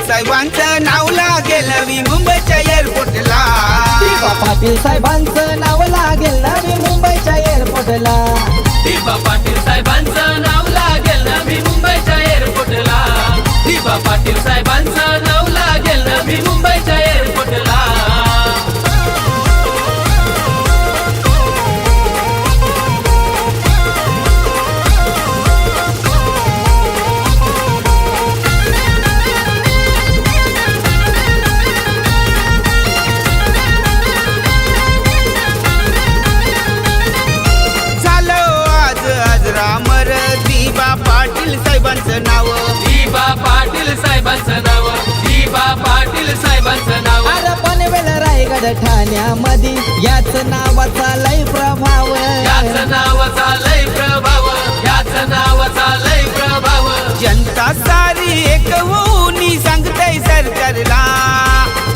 साहेबांचं नाव लागेल नवी मुंबईच्या एअरपोर्टला. दिपा पाटील साहेबांचं नाव लागेल नवी मुंबईच्या एअरपोर्टला. दिपा पाटील साहेबांचं नाव लागेल नवी मुंबईच्या एअरपोर्टला. दिपा पाटील साहेबांचं नाव लागेल नवी मुंबईच्या एअरपोर्टला. पाटील साहेबांचं नाव. दिपा पाटील साहेबांचं नाव. दिपा पाटील साहेबांचं नाव. अरे पनवेल रायगड ठाण्यामध्ये याच नावाचा लय प्रभाव. याच नावाचा लय प्रभाव. याच नावाचा लय प्रभाव. जनता सारी एक होऊन सांगतय सरकारला.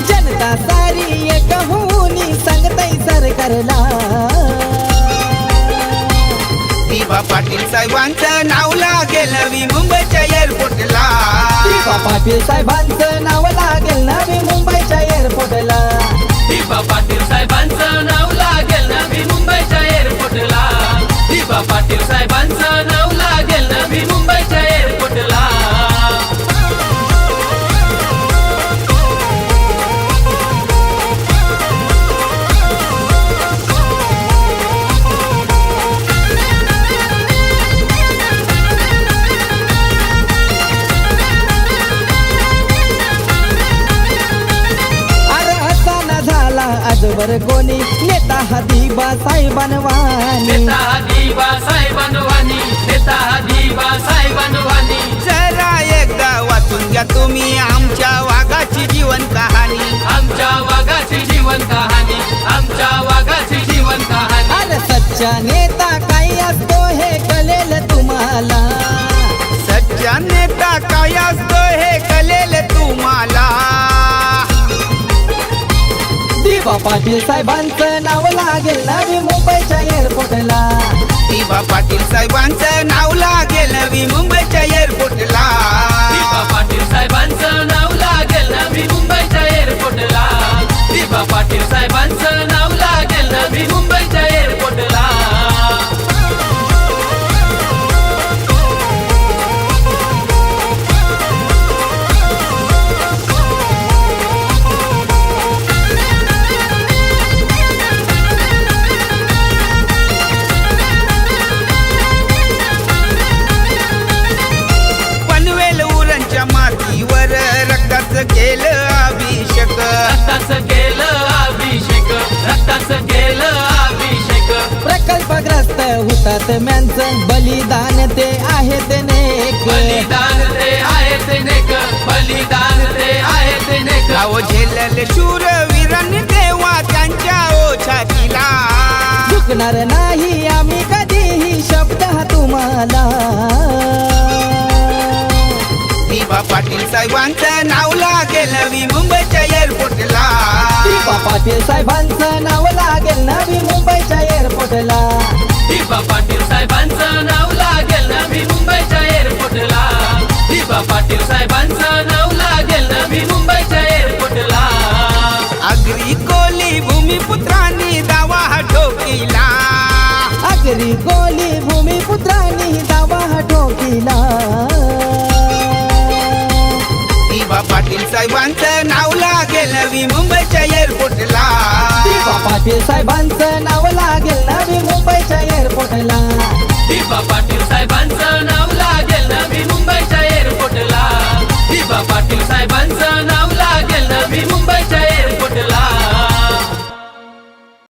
जनता सारी एक होऊन सांगतय सरकारला. दिपा पाटील साहेबांचं नाव लागेल नवी मुंबईच्या एअरपोर्टला. दिपा पाटील साहेबांचं नाव लागेल नवी मुंबईच्या एअरपोर्टला. दिपा पाटील साहेबांचं नाव लागेल नवी मुंबईच्या एअरपोर्टला. दिपा पाटील साहेबांचं नाव लागेल नवी मुंबईच्या एअरपोर्टला. आजवर कोणी नेता हा दिपा साहेबांवानी. नेता हा दिपा साहेबांवानी. नेता हा दिपा साहेबांवानी. जरा एकदा वाचून घ्या तुम्ही आमच्या वाघाची जीवन कहाणी. आमच्या वाघाची जीवन कहाणी. आमच्या वाघाची जीवन कहाणी. अरे सच्चा नेता काय असतो हे कळेल तुम्हाला. सच्चा नेता काय असतो हे कळेल तुम्हाला. दिपा पाटील साहेबांचं नाव लागेल नवी मुंबईच्या एअरपोर्टला. दिपा पाटील साहेबांचं नाव लागेल नवी मुंबईच्या एअरपोर्टला. दिपा पाटील साहेबांचं नाव लागेल नवी मुंबईच्या एअरपोर्टला. दिपा पाटील साहेबांचं नाव लागेल नवी मुंबईच्या एअरपोर्टला. मातीवर रक्ताचं केलं अभिषेक. रक्ताचं केलं अभिषेक. रक्ताचं केलं अभिषेक. प्रकल्पग्रस्त हुतात म्यांचं बलिदान ते आहे ते नेक. बलिदान ते आहे ते नेक. बलिदान ते आहे ते नेक. गाव झेलले शूरवीरांनी देवा त्यांच्या ओछातीला. झुकणार नाही आम्ही कधीही शब्द हा तुम्हाला. दिपा पाटील साहेबांचं नाव लागेल नवी मुंबईच्या एअरपोर्टला. दिपा पाटील साहेबांचं नाव लागेल नवी मुंबईच्या एअरपोर्टला. दिपा पाटील साहेबांचं नाव लागेल नवी मुंबईच्या एअरपोर्टला. दिपा पाटील साहेबांचं नाव लागेल नवी मुंबईच्या एअरपोर्टला. आगरी कोली भूमिपुत्रांनी दावा हा ठोकिला. आगरी कोली भूमिपुत्रांनी दावा हा ठोकिला. दिपा पाटील साहेबांचं नाव लागेल नवी मुंबईच्या एअरपोर्टला. दिपा पाटील साहेबांचं नाव लागेल नवी मुंबईच्या एअरपोर्टला.